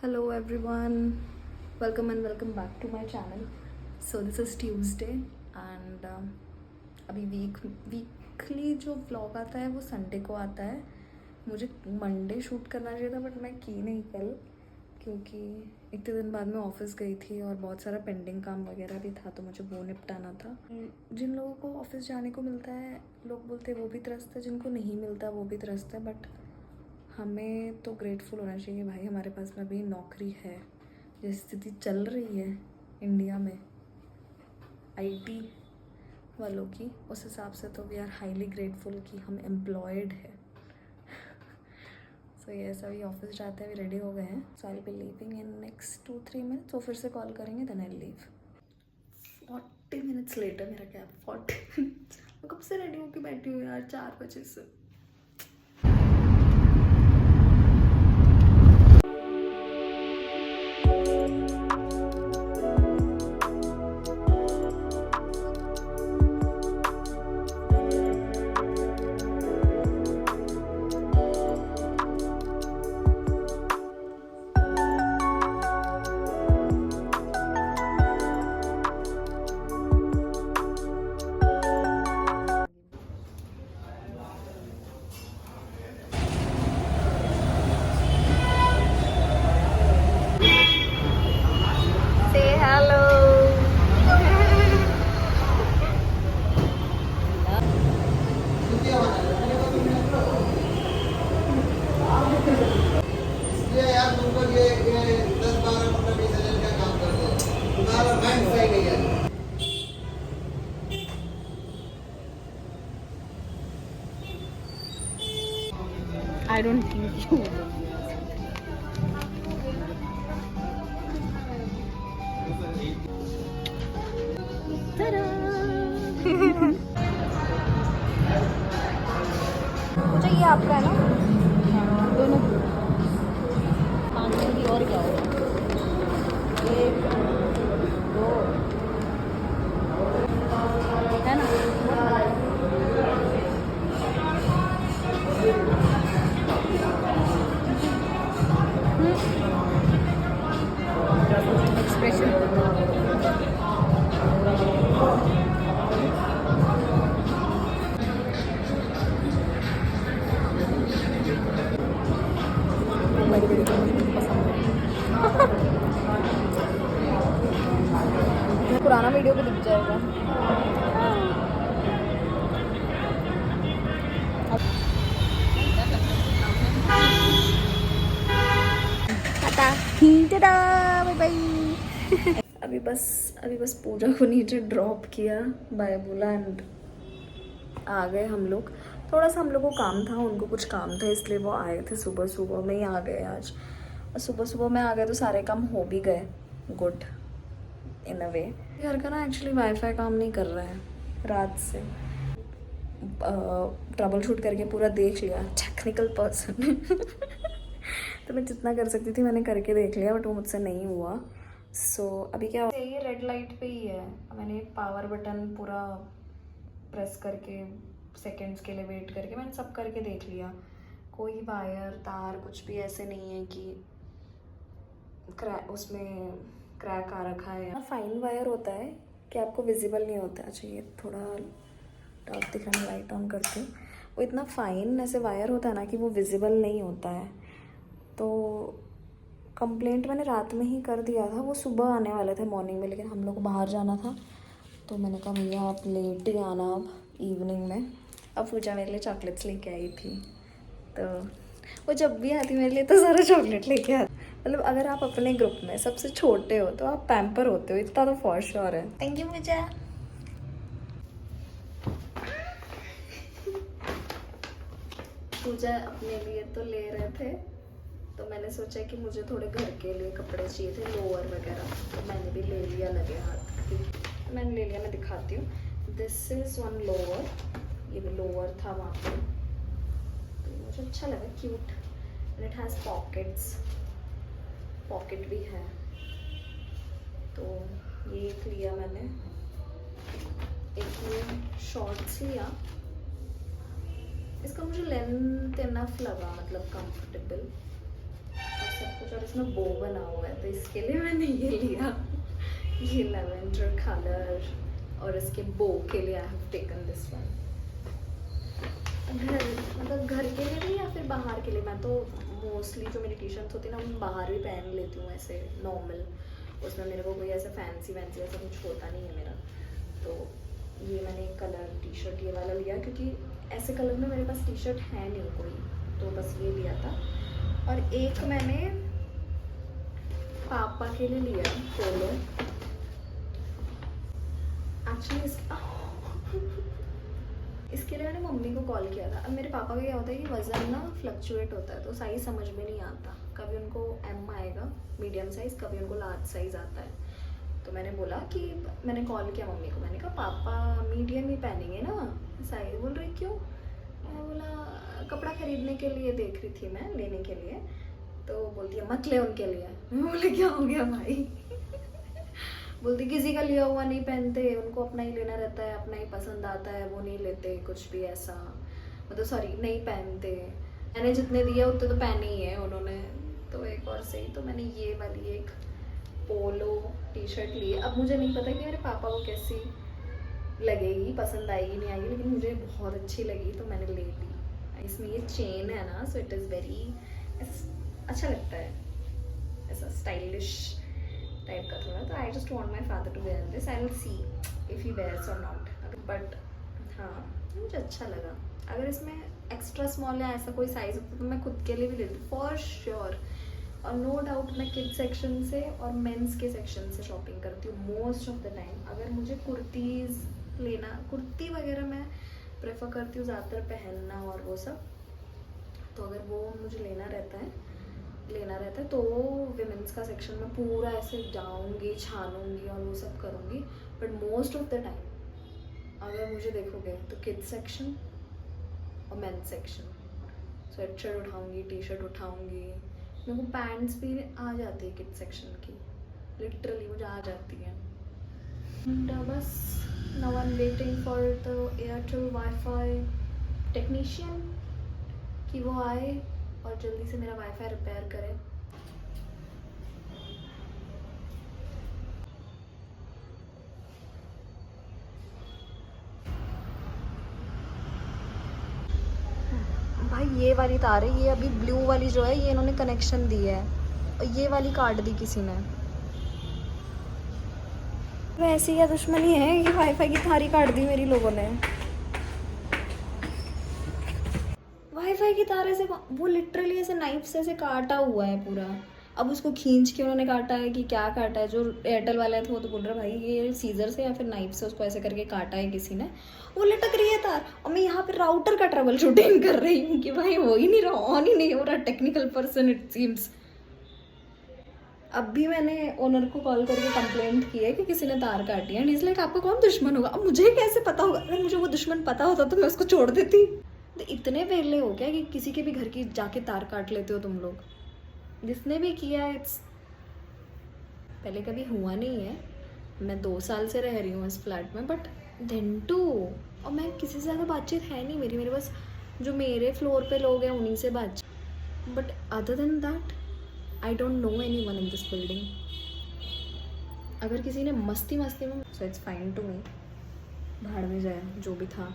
Hello everyone, welcome and welcome back to my channel. So this is Tuesday and अभी weekly जो vlog आता है वो Sunday को आता है. मुझे मंडे शूट करना चाहिए था बट मैं की नहीं कल, क्योंकि इतने दिन बाद मैं ऑफिस गई थी और बहुत सारा पेंडिंग काम वगैरह भी था तो मुझे वो निपटाना था. जिन लोगों को ऑफिस जाने को मिलता है लोग बोलते हैं वो भी त्रस्त है, जिनको नहीं मिलता वो भी त्रस्त है. बट हमें तो ग्रेटफुल होना चाहिए भाई, हमारे पास में अभी नौकरी है. जैसी स्थिति चल रही है इंडिया में आईटी वालों की, उस हिसाब से तो वी आर हाईली ग्रेटफुल कि हम एम्प्लॉयड है. सो ये अभी ऑफिस जाते हैं, अभी रेडी हो गए हैं. So I will be leaving in next 2-3 minutes. तो फिर से कॉल करेंगे then I leave. 40 minutes later मेरा कैब. 40 मिनट्स मैं कब से रेडी होकर बैठी हूँ यार, 4 बजे से. I don't think you. Ta-da! मुझे ये आपका है ना? हाँ, दोनों 5 की और क्या होगा? 1 2 है ना? पुराना वीडियो भी दिख जाएगा. Bye bye. अभी बस पूजा को नीचे ड्रॉप किया, बाय बोला एंड आ गए हम लोग. थोड़ा सा हम लोग को काम था, उनको कुछ काम था इसलिए वो आए थे. सुबह में ही आ गए आज. और सुबह में आ गए तो सारे काम हो भी गए. गुड इन अ वे. घर का ना एक्चुअली वाईफाई काम नहीं कर रहा है रात से. ट्रबल शूट करके पूरा देख लिया, टेक्निकल पर्सन. तो मैं जितना कर सकती थी मैंने करके देख लिया बट वो मुझसे नहीं हुआ. सो अभी क्या ये रेड लाइट पे ही है. मैंने पावर बटन पूरा प्रेस करके सेकंड्स के लिए वेट करके मैंने सब करके देख लिया. कोई वायर तार कुछ भी ऐसे नहीं है कि उसमें क्रैक आ रखा है. फाइन वायर होता है कि आपको विजिबल नहीं होता. अच्छा ये थोड़ा डार्क दिख रहा है, लाइट ऑन करके. वो इतना फाइन ऐसे वायर होता है ना कि वो विजिबल नहीं होता है. तो कंप्लेंट मैंने रात में ही कर दिया था. वो सुबह आने वाले थे मॉर्निंग में, लेकिन हम लोग को बाहर जाना था तो मैंने कहा भैया आप लेट ही आना अब इवनिंग में. अब पूजा मेरे लिए चॉकलेट्स लेके आई थी, तो वो जब भी आती मेरे लिए तो सारा चॉकलेट लेके आती. मतलब अगर आप अपने ग्रुप में सबसे छोटे हो तो आप पैम्पर होते हो, इतना तो फॉर श्योर है. थैंक यू पूजा. पूजा अपने लिए तो ले रहे थे तो मैंने सोचा कि मुझे थोड़े घर के लिए कपड़े चाहिए थे, लोअर वगैरह, तो मैंने भी ले लिया लगे हाथ. मैंने ले लिया, मैं दिखाती हूँ. This is one lower. ये भी लोअर था वहाँ पे तो मुझे अच्छा लगा, cute. And it has pocket भी है. तो ये एक लिया मैंने. एक ये शॉर्ट्स लिया. इसका मुझे लेंथ इनफ लगा, मतलब कंफर्टेबल. सब कुछ, और इसमें बो बना हुआ है तो इसके लिए मैंने ये लिया, ये लेवेंडर कलर, और इसके बो के लिए I have taken this one. घर मतलब घर के लिए भी या फिर बाहर के लिए, मैं तो मोस्टली जो मेरी टी शर्ट्स होती है ना मैं बाहर भी पहन लेती हूँ ऐसे नॉर्मल, उसमें मेरे को कोई ऐसा फैंसी वैंसी ऐसा कुछ होता नहीं है मेरा। तो ये मैंने एक कलर टी शर्ट ये वाला लिया क्योंकि ऐसे कलर में मेरे पास टी शर्ट है नहीं कोई, तो बस ये लिया था। और एक मैंने पापा के लिए लिया पोलो, एक्चुअली इसके लिए मैंने मम्मी को कॉल किया था। अब मेरे पापा का क्या होता है कि वज़न ना फ्लक्चुएट होता है, तो साइज़ समझ में नहीं आता, कभी उनको एम आएगा मीडियम साइज़, कभी उनको लार्ज साइज़ आता है। तो मैंने बोला कि मैंने कॉल किया मम्मी को, मैंने कहा पापा मीडियम ही पहनेंगे ना साइज, बोल रही क्यों? मैं बोला कपड़ा खरीदने के लिए देख रही थी मैं लेने के लिए, तो बोलती है मत ले उनके लिए। मैं बोले क्या हो गया भाई? बोलती किसी का लिया हुआ नहीं पहनते, उनको अपना ही लेना रहता है, अपना ही पसंद आता है, वो नहीं लेते कुछ भी ऐसा, मतलब सॉरी नहीं पहनते, मैंने जितने दिए उतने तो पहने ही है उन्होंने। तो एक और सही, तो मैंने ये वाली एक पोलो टी शर्ट ली है। अब मुझे नहीं पता कि मेरे पापा को कैसी लगेगी, पसंद आएगी नहीं आएगी, लेकिन मुझे बहुत अच्छी लगी तो मैंने ले ली। इसमें ये चेन है ना, सो इट इज़ वेरी अच्छा लगता है, ऐसा स्टाइलिश टाइप का थोड़ा। तो I just want my father to wear this, I will see if he wears or not, but हाँ मुझे अच्छा लगा। अगर इसमें एक्स्ट्रा स्मॉल या ऐसा कोई साइज़ होता तो मैं खुद के लिए भी लेती फॉर श्योर। और नो डाउट मैं किड्स सेक्शन से और मेंस के सेक्शन से शॉपिंग करती हूँ मोस्ट ऑफ द टाइम। अगर मुझे कुर्तीज़ लेना, कुर्ती वगैरह मैं प्रेफर करती हूँ ज़्यादातर पहनना और वो सब, तो अगर वो मुझे लेना रहता है तो विमेंस का सेक्शन में पूरा ऐसे जाऊँगी, छानूंगी और वो सब करूँगी। But most of the time अगर मुझे देखोगे तो किड्स सेक्शन और मेंस सेक्शन, स्वेट शर्ट उठाऊँगी, टी शर्ट उठाऊँगी, मेरे को पैंट्स भी आ जाती है किड्स सेक्शन की, लिटरली मुझे आ जाती है। एंड बस now I am waiting for the Airtel wifi technician कि वो आए और जल्दी से मेरा वाईफाई रिपेयर करे। भाई ये वाली तार है, ये अभी ब्लू वाली जो है ये इन्होंने कनेक्शन दी है, और ये वाली काट दी किसी ने। वैसी क्या दुश्मनी है कि वाईफाई की तार ही काट दी मेरी लोगों ने। वाईफाई की तार ऐसे, वो लिटरली ऐसे नाइफ से ऐसे काटा हुआ है पूरा। अब उसको खींच के उन्होंने काटा है कि क्या काटा है, जो एयरटेल वाले थे वो तो बोल रहे भाई ये सीजर से या फिर नाइफ से उसको ऐसे करके काटा है किसी ने, वो लटक रही है तार। और मैं यहाँ पे राउटर का ट्रबल शूटिंग कर रही हूँ कि भाई हो ही नहीं रहा, ऑन ही नहीं हो रहा, टेक्निकल पर्सन इट सीम्स। अब भी मैंने ओनर को कॉल करके कंप्लेंट की है कि किसी ने तार काटी है, एंड इज लाइक आपका कौन दुश्मन होगा? अब मुझे कैसे पता होगा? अगर मुझे वो दुश्मन पता होता तो मैं उसको छोड़ देती। तो इतने वेले हो क्या कि किसी के भी घर की जाके तार काट लेते हो तुम लोग? जिसने भी किया है इट्स, पहले कभी हुआ नहीं है, मैं 2 साल से रह रही हूँ इस फ्लैट में, बट देन टू, और मैं किसी से ज़्यादा बातचीत है नहीं मेरी, मेरे बस जो मेरे फ्लोर पे लोग हैं उन्हीं से बातचीत, but other than that I don't know any one in this building. अगर किसी ने मस्ती में, so it's fine to me, भाड़ में जाए जो भी था।